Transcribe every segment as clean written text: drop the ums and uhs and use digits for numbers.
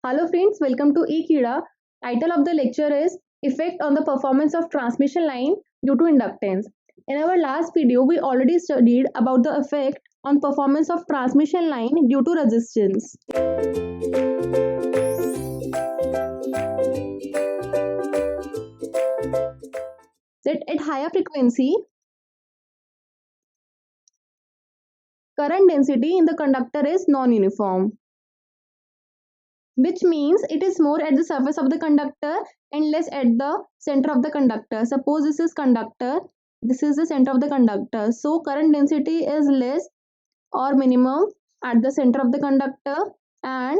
Hello friends, welcome to eKida. Title of the lecture is Effect on the Performance of Transmission Line Due to Inductance. In our last video, we already studied about the effect on performance of transmission line due to resistance. That at higher frequency, current density in the conductor is non-uniform, which means it is more at the surface of the conductor and less at the center of the conductor. Suppose this is conductor, this is the center of the conductor, so current density is less or minimum at the center of the conductor, and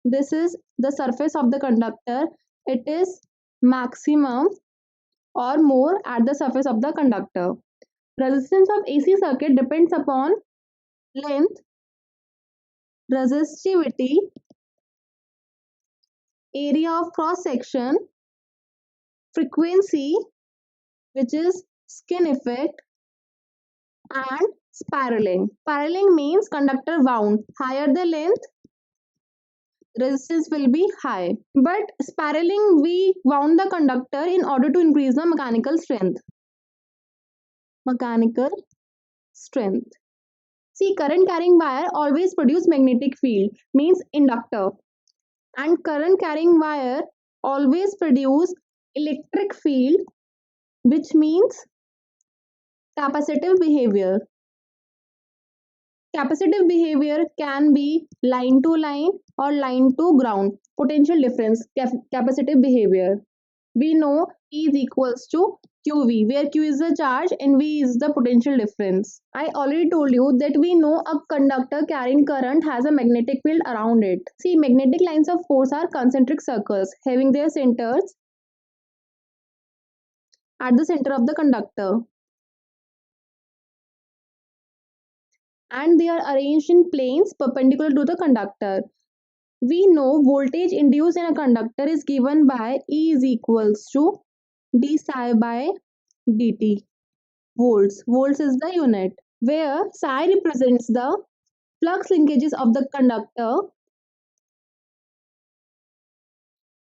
this is the surface of the conductor, it is maximum or more at the surface of the conductor. Resistance of AC circuit depends upon length, resistivity, area of cross section, frequency, which is skin effect, and spiraling. Spiraling means conductor wound. Higher the length, resistance will be high. But spiraling, we wound the conductor in order to increase the mechanical strength. Mechanical strength. See, current carrying wire always produce magnetic field, means inductor. And current carrying wire always produce electric field, which means capacitive behavior. Capacitive behavior can be line to line or line to ground. Potential difference, capacitive behavior. We know E is equals to QV, where Q is the charge and V is the potential difference. I already told you that we know a conductor carrying current has a magnetic field around it. See, magnetic lines of force are concentric circles having their centers at the center of the conductor, and they are arranged in planes perpendicular to the conductor. We know voltage induced in a conductor is given by E is equals to d psi by dt. Volts. Volts is the unit, where psi represents the flux linkages of the conductor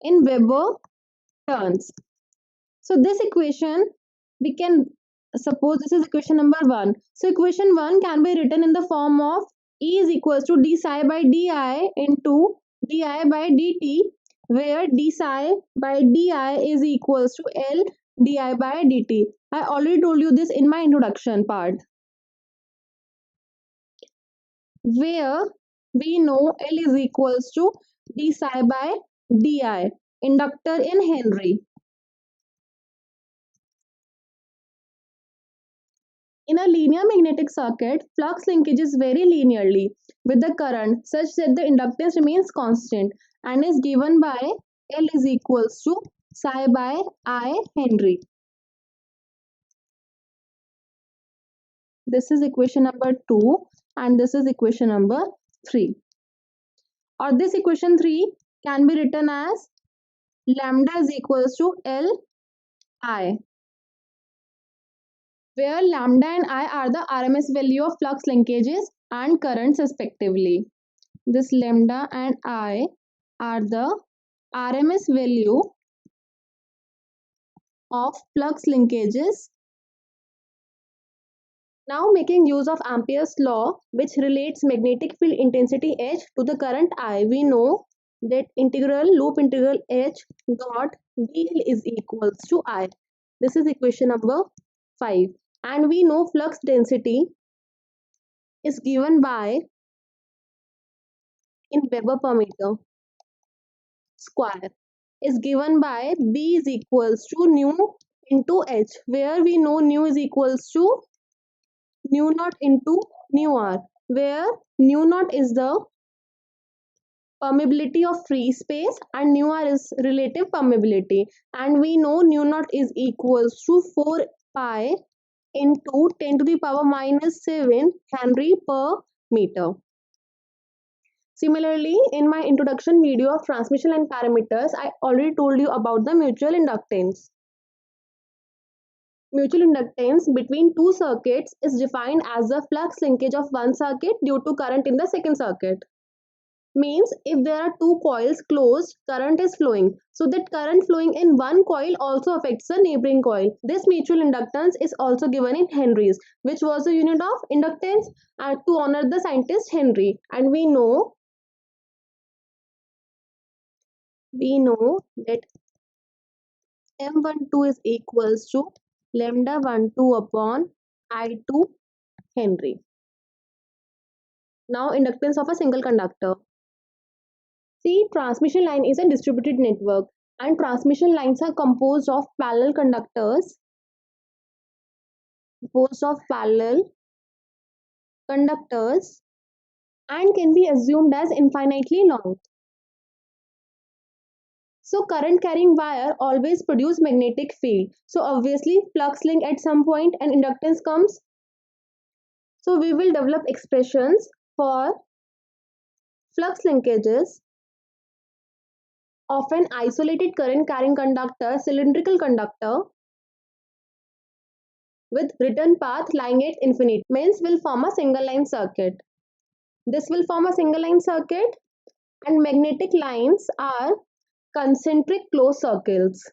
in Weber turns. So this equation, we can suppose this is equation number 1. So equation 1 can be written in the form of E is equals to d psi by di into di by dt, where d psi by di is equals to L di by dt. I already told you this in my introduction part, where we know L is equals to d psi by di, inductor in Henry. In a linear magnetic circuit, flux linkages vary linearly with the current such that the inductance remains constant and is given by L is equals to psi by I Henry. This is equation number 2 and this is equation number 3. Or this equation 3 can be written as lambda is equals to L I, where lambda and I are the RMS value of flux linkages and currents respectively. This lambda and I are the RMS value of flux linkages. Now, making use of Ampere's law, which relates magnetic field intensity H to the current I, we know that loop integral H dot dl is equals to I. This is equation number 5. And we know flux density is given by in Weber per meter square, is given by B is equals to nu into H, where we know nu is equals to nu naught into nu r, where nu naught is the permeability of free space and nu r is relative permeability, and we know nu naught is equals to 4 pi into 10 to the power minus 7 Henry per meter. Similarly, in my introduction video of transmission line parameters, I already told you about the mutual inductance. Mutual inductance between two circuits is defined as the flux linkage of one circuit due to current in the second circuit. means if there are two coils closed, current is flowing. So that current flowing in one coil also affects the neighboring coil. This mutual inductance is also given in henries, which was the unit of inductance to honor the scientist Henry. And we know that M12 is equals to lambda 12 upon I2 Henry. Now inductance of a single conductor. See, transmission line is a distributed network and transmission lines are composed of parallel conductors and can be assumed as infinitely long. So current carrying wire always produce magnetic field. So obviously flux link at some point and inductance comes. So we will develop expressions for flux linkages of an isolated current carrying conductor, cylindrical conductor with return path lying at infinity, means will form a single line circuit. This will form a single line circuit and magnetic lines are concentric closed circles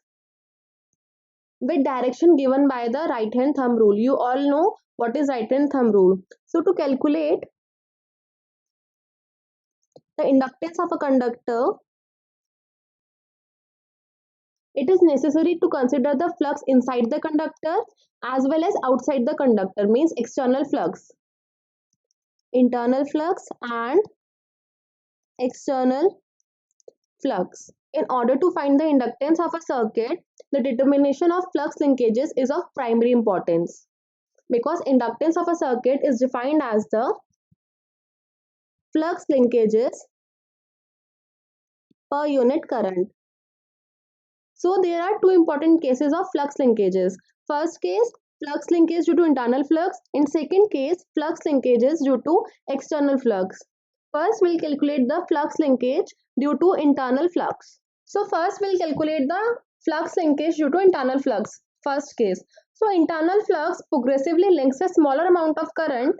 with direction given by the right hand thumb rule. You all know what is right hand thumb rule. So to calculate the inductance of a conductor, it is necessary to consider the flux inside the conductor as well as outside the conductor, means external flux, internal flux and external flux. In order to find the inductance of a circuit, the determination of flux linkages is of primary importance because inductance of a circuit is defined as the flux linkages per unit current. So there are two important cases of flux linkages. First case, flux linkage due to internal flux, and second case, flux linkages due to external flux. First we'll calculate the flux linkage due to internal flux. So first we'll calculate the flux linkage due to internal flux. First case. So internal flux progressively links a smaller amount of current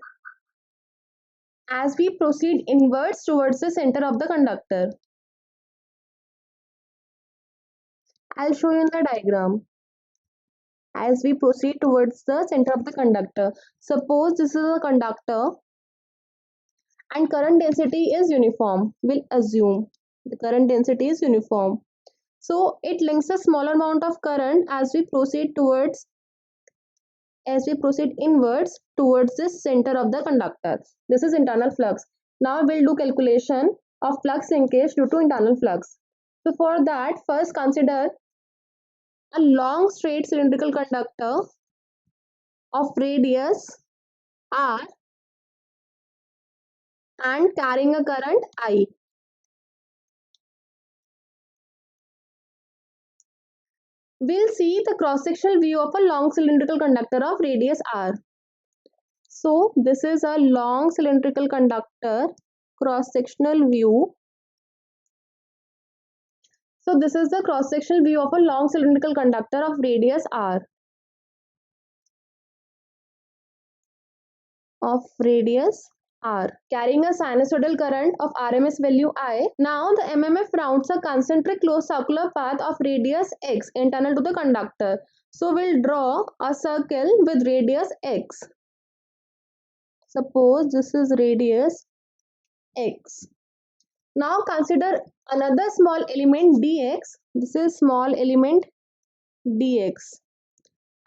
as we proceed inwards towards the center of the conductor. I'll show you in the diagram. As we proceed towards the center of the conductor, suppose this is a conductor and current density is uniform. We'll assume the current density is uniform. So it links a smaller amount of current as we proceed inwards towards the center of the conductor. This is internal flux. Now we'll do calculation of flux linkage due to internal flux. So for that, first consider a long straight cylindrical conductor of radius r and carrying a current I. We'll see the cross-sectional view of a long cylindrical conductor of radius r. So this is a long cylindrical conductor cross-sectional view. So this is the cross-sectional view of a long cylindrical conductor of radius r. Carrying a sinusoidal current of RMS value I. Now the MMF rounds a concentric closed circular path of radius x internal to the conductor. So we'll draw a circle with radius x. Suppose this is radius x. Now consider another small element dx. This is small element dx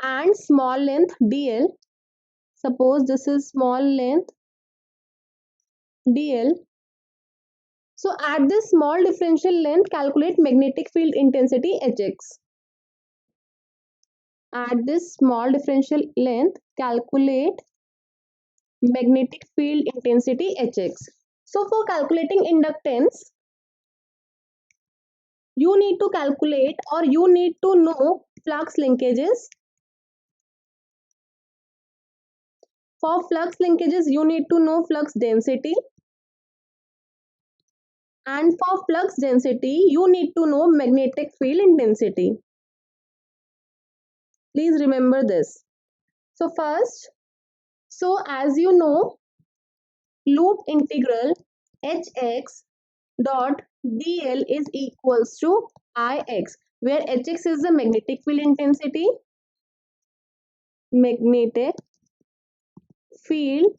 and small length dl. Suppose this is small length dl. So at this small differential length, calculate magnetic field intensity Hx. At this small differential length, calculate magnetic field intensity Hx. So for calculating inductance, you need to calculate or you need to know flux linkages. For flux linkages, you need to know flux density. And for flux density, you need to know magnetic field intensity. Please remember this. So first, as you know, loop integral Hx dot dl is equals to Ix, where Hx is the magnetic field intensity, magnetic field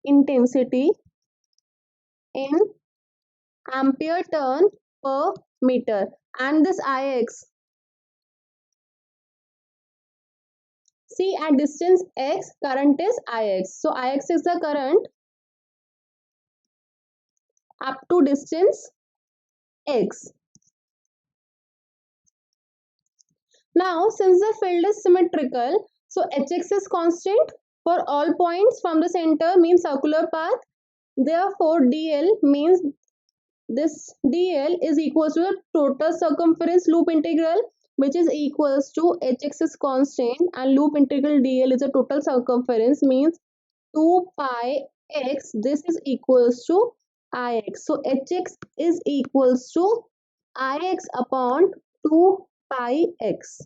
intensity in ampere turn per meter, and this Ix, see at distance x current is Ix, so Ix is the current up to distance x. Now since the field is symmetrical, so Hx is constant for all points from the center, means circular path. Therefore dl means this dl is equals to the total circumference loop integral, which is equals to Hx is constant and loop integral dl is a total circumference, means 2 pi x. This is equals to Ix. So Hx is equals to Ix upon 2 pi x.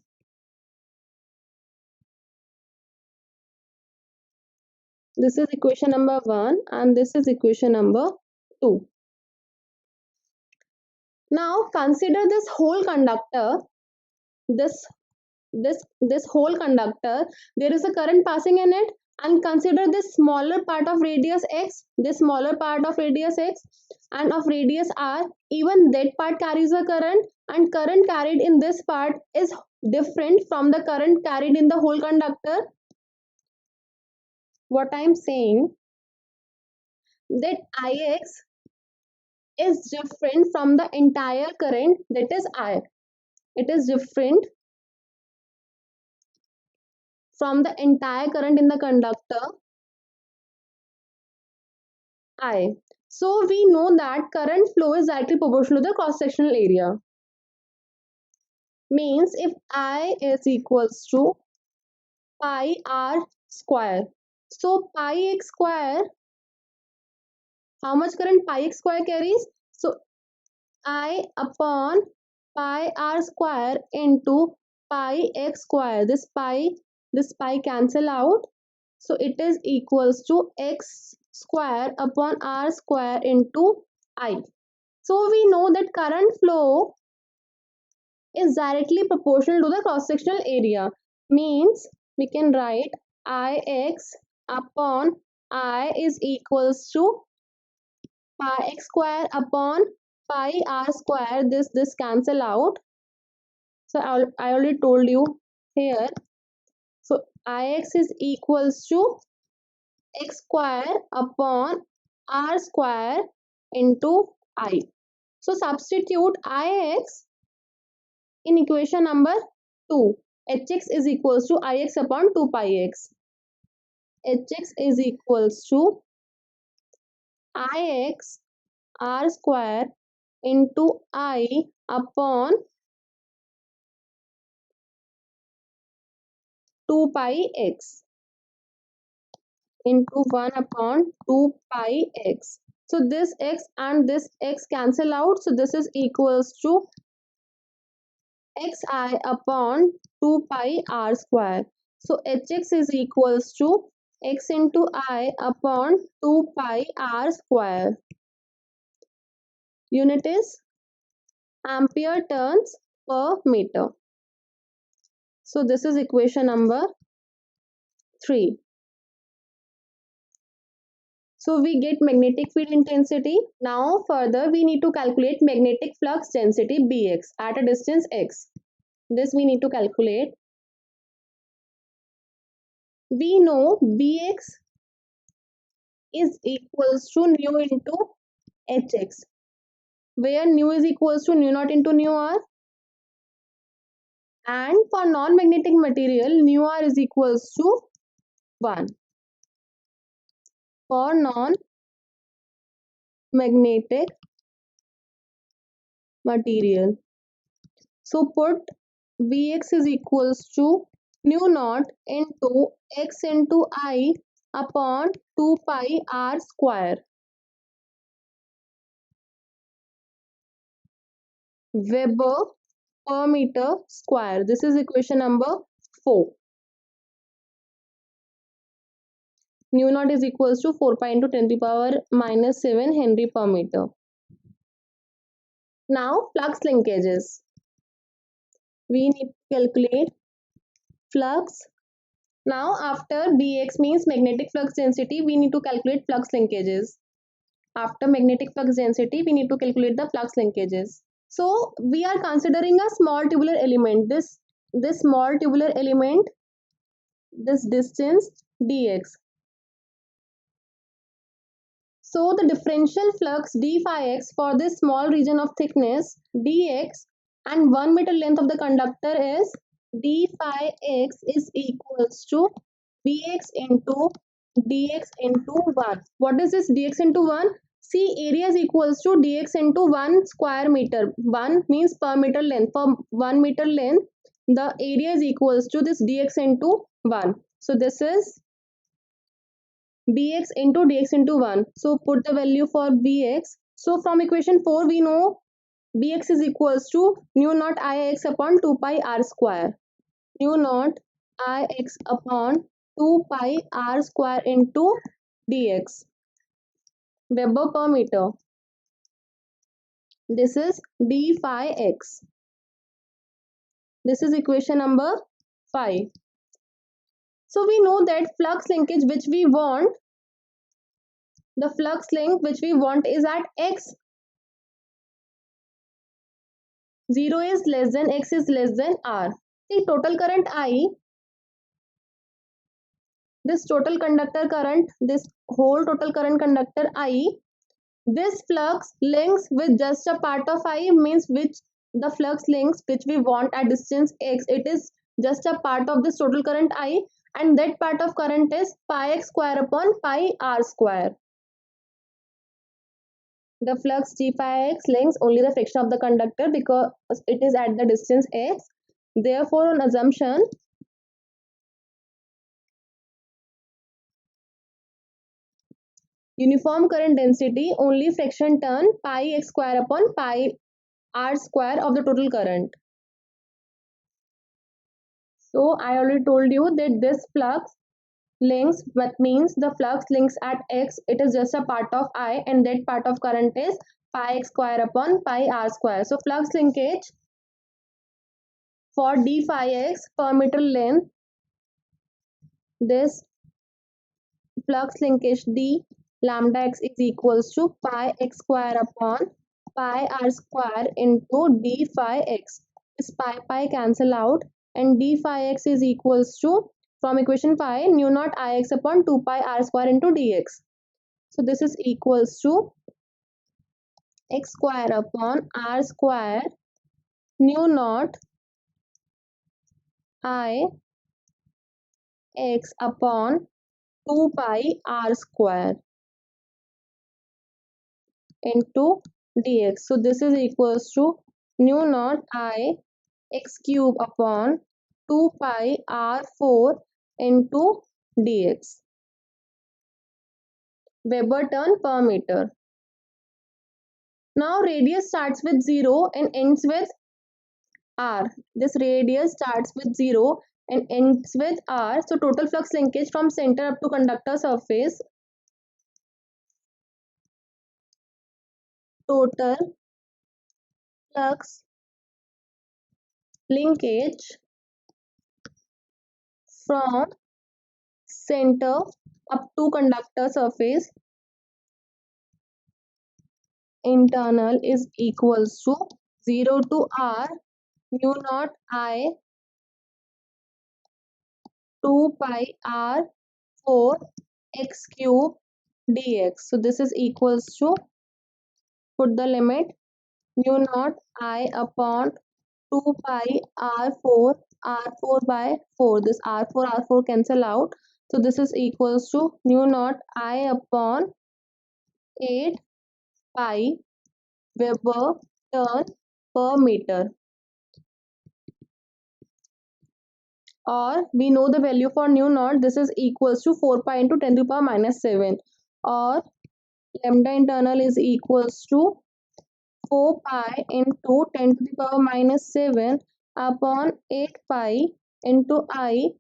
This is equation number 1 and this is equation number 2. Now consider this whole conductor, this this whole conductor, there is a current passing in it, and consider this smaller part of radius x, this smaller part of radius x and of radius r. Even that part carries a current, and current carried in this part is different from the current carried in the whole conductor. What I am saying, that Ix is different from the entire current, that is I. It is different from the entire current in the conductor I. So we know that current flow is directly proportional to the cross-sectional area. Means if I is equals to pi r square, so pi x square, how much current pi x square carries? So I upon pi r square into pi x square. This pi cancel out. So it is equals to x square upon r square into I. So we know that current flow is directly proportional to the cross-sectional area. Means we can write Ix upon I is equals to pi x square upon pi r square. This cancel out. So I already told you here. So Ix is equals to x square upon r square into I. So substitute Ix in equation number 2. Hx is equals to Ix upon 2 pi x. Hx is equals to Ix r square into I upon 2 pi x into 1 upon 2 pi x. So this x and this x cancel out. So this is equals to xi upon 2 pi r square. So hx is equals to x into I upon 2 pi r square. Unit is ampere turns per meter. So this is equation number 3. So we get magnetic field intensity. Now further we need to calculate magnetic flux density Bx at a distance x. This we need to calculate. We know Bx is equals to nu into Hx, where nu is equals to nu naught into nu r, and for non-magnetic material nu r is equals to 1. For non-magnetic material, so put Vx is equals to nu naught into x into I upon 2 pi r square. Weber per meter square. This is equation number 4. Nu naught is equals to 4 pi into 10 to the power minus 7 Henry per meter. Now flux linkages. We need to calculate flux. Now after Bx means magnetic flux density, we need to calculate flux linkages. After magnetic flux density, we need to calculate the flux linkages. So we are considering a small tubular element. This small tubular element, this distance dx. So the differential flux d phi x for this small region of thickness dx and 1 meter length of the conductor is d phi x is equals to bx into dx into 1. What is this dx into 1? See, area is equals to dx into 1 square meter. 1 means per meter length. For 1 meter length, the area is equals to this dx into 1. So this is bx into dx into 1. So put the value for bx. So from equation 4 we know bx is equals to nu naught ix upon 2 pi r square. Nu naught ix upon 2 pi r square into dx. Weber per meter. This is d phi x. This is equation number 5. So we know that flux linkage which we want, the flux link which we want is at x 0 is less than x is less than r. See, total current I, this total conductor current, this whole total current conductor I, this flux links with just a part of I means which the flux links which we want at distance x, it is just a part of this total current I, and that part of current is pi x square upon pi r square. The flux d phi x links only the friction of the conductor because it is at the distance x. Therefore, on assumption uniform current density, only friction turn pi x square upon pi r square of the total current. So I already told you that this flux links, what means the flux links at x, it is just a part of I and that part of current is pi x square upon pi r square. So flux linkage for d phi x per meter length, this flux linkage d lambda x is equals to pi x square upon pi r square into d phi x. This pi cancel out and d phi x is equals to, from equation 5, nu naught ix upon 2 pi r square into dx. So this is equals to x square upon r square nu naught I x upon 2 pi r square into dx. So this is equals to nu naught I x cube upon 2 pi r4 into dx. Weber turn per meter. Now radius starts with 0 and ends with r. This radius starts with 0 and ends with r. So total flux linkage from center up to conductor surface, total flux linkage from center up to conductor surface internal is equals to 0 to r nu naught I 2 pi r 4 x cube dx. So this is equals to, put the limit, nu naught I upon 2 pi r4 by 4. This r4 cancel out. So this is equals to nu naught I upon 8 pi Weber turn per meter. Or we know the value for nu naught, this is equals to 4 pi into 10 to the power minus 7, or lambda internal is equals to 4 pi into 10 to the power minus 7 upon 8 pi into I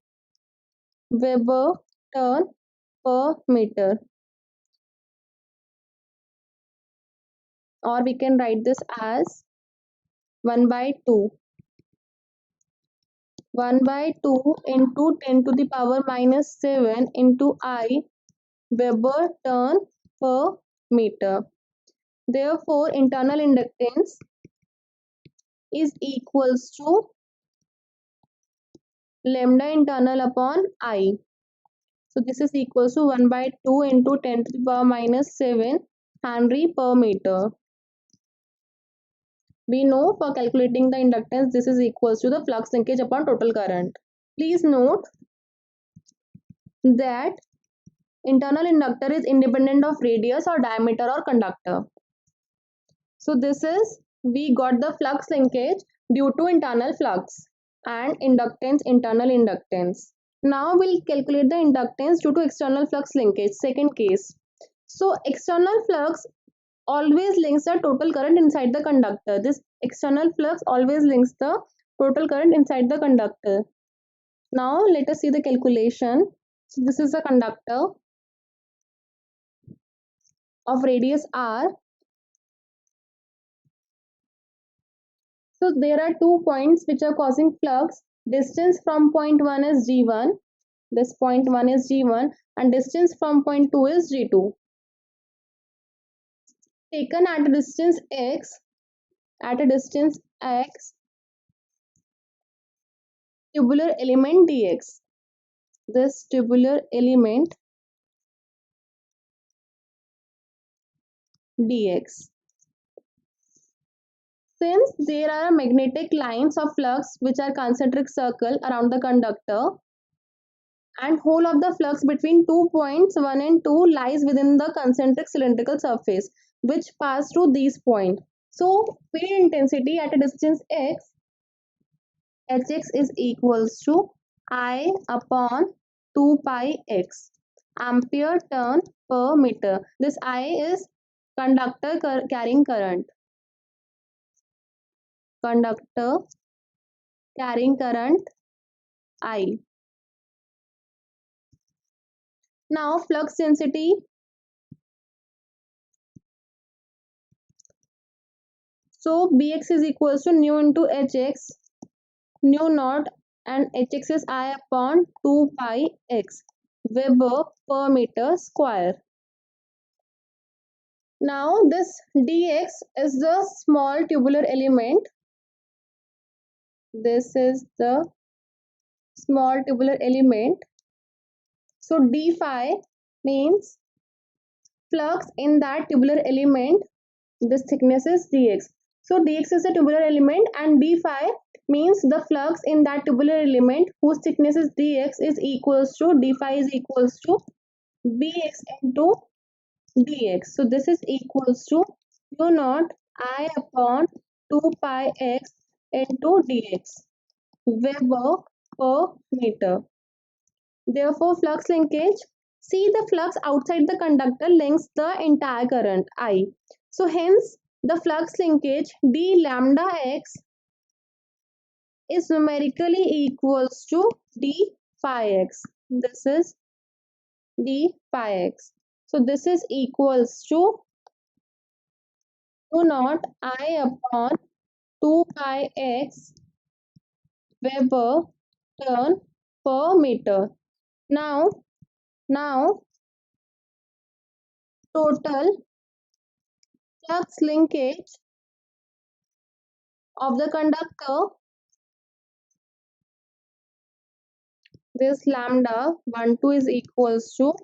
Weber turn per meter. Or we can write this as 1 by 2. 1 by 2 into 10 to the power minus 7 into I Weber turn per meter. Therefore, internal inductance is equals to lambda internal upon I. So this is equals to 1 by 2 into 10 to the power minus 7 Henry per meter. We know for calculating the inductance, this is equals to the flux linkage upon total current. Please note that internal inductor is independent of radius or diameter or conductor. So this is, we got the flux linkage due to internal flux and inductance, internal inductance. Now we'll calculate the inductance due to external flux linkage, second case. So external flux always links the total current inside the conductor. This external flux always links the total current inside the conductor. Now let us see the calculation. So this is a conductor of radius r. So there are 2 points which are causing flux. Distance from point 1 is g1. This point 1 is g1 and distance from point 2 is g2. Taken at a distance x, tubular element dx. This tubular element dx. Since there are magnetic lines of flux which are concentric circle around the conductor, and whole of the flux between 2 points 1 and 2 lies within the concentric cylindrical surface which pass through these points. So field intensity at a distance x, Hx is equals to I upon 2 pi x ampere turn per meter. This I is conductor carrying current. Conductor carrying current I. Now flux density. So Bx is equals to nu into Hx, nu naught, and Hx is I upon 2 pi x Weber per meter square. Now this dx is the small tubular element. This is the small tubular element. So d phi means flux in that tubular element. This thickness is dx. So dx is the tubular element and d phi means the flux in that tubular element whose thickness is dx is equals to, d phi is equals to bx into dx. So this is equals to u naught I upon 2 pi x into dx Weber per meter. Therefore, flux linkage, see the flux outside the conductor links the entire current I. So hence the flux linkage d lambda x is numerically equals to d phi x. This is d phi x. So this is equals to u naught I upon 2 pi x Weber turn per meter. Now, now total flux linkage of the conductor, this lambda 1 2 is equals to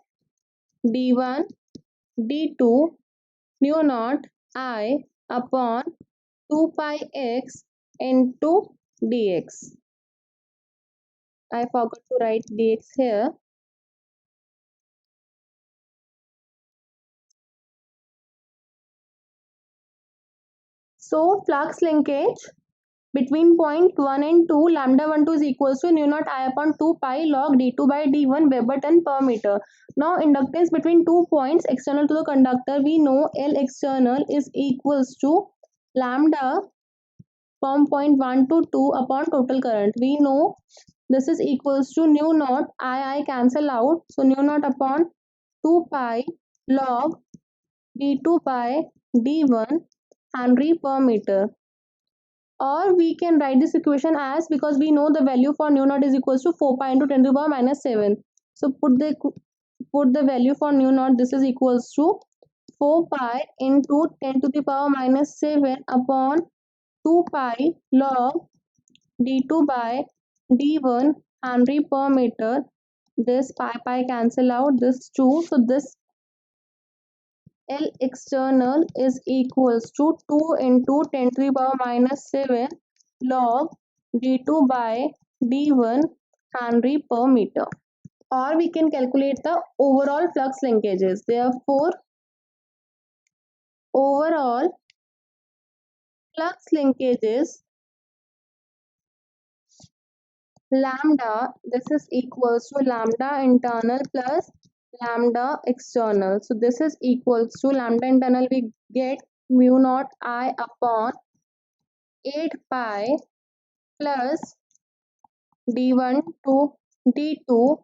d1 d2 mu naught I upon 2 pi x into dx. I forgot to write dx here. So flux linkage between point 1 and 2, lambda 1 2 is equals to nu naught I upon 2 pi log d2 by d1 Weber turn per meter. Now inductance between 2 points external to the conductor, we know L external is equals to lambda from point 1 to 2 upon total current. We know this is equals to nu naught I cancel out. So nu naught upon 2 pi log d2 by d1 Henry per meter. Or we can write this equation as, because we know the value for nu naught is equals to 4 pi into 10 to the power minus 7. So put the value for nu naught, this is equals to 4 pi into 10 to the power minus 7 upon 2 pi log d2 by d1 Henry per meter. This pi cancel out, this 2. So this L external is equals to 2 into 10 to the power minus 7 log d2 by d1 Henry per meter. Or we can calculate the overall flux linkages. Therefore, overall flux linkages lambda, this is equals to lambda internal plus lambda external. So this is equals to lambda internal, we get mu naught I upon 8 pi plus d1 to d2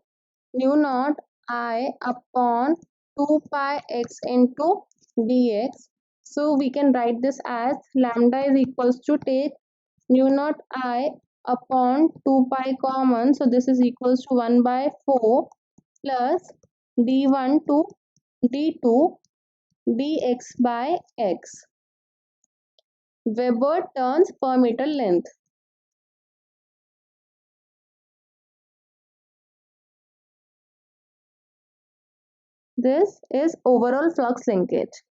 mu naught I upon 2 pi x into dx. So we can write this as lambda is equals to, take mu naught I upon 2 pi common, so this is equals to 1 by 4 plus d1 to d2 dx by x, Weber turns per meter length. This is overall flux linkage.